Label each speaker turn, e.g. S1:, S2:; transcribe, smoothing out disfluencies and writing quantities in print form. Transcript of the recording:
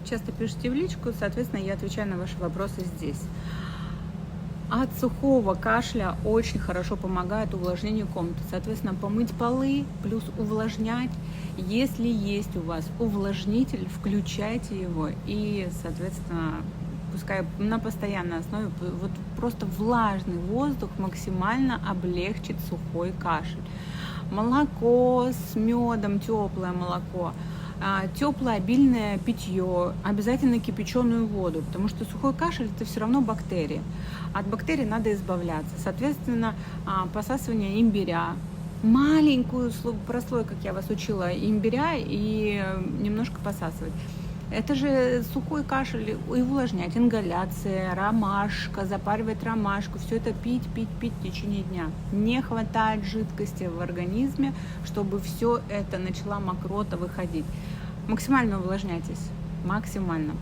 S1: часто пишете в личку, соответственно, я отвечаю на ваши вопросы здесь. От сухого кашля очень хорошо помогает увлажнение комнаты. Соответственно, помыть полы плюс увлажнять. Если есть у вас увлажнитель, включайте его и, соответственно, пускай на постоянной основе, вот просто влажный воздух максимально облегчит сухой кашель. Молоко с медом, теплое молоко, теплое обильное питье, обязательно кипяченую воду, потому что сухой кашель это все равно бактерии. От бактерий надо избавляться. Соответственно, посасывание имбиря, маленькую прослойку, как я вас учила, имбиря и немножко посасывать. Это же сухой кашель и увлажнять, ингаляция, ромашка, запаривать ромашку, все это пить в течение дня. Не хватает жидкости в организме, чтобы все это начала мокрота выходить. Максимально увлажняйтесь, максимально.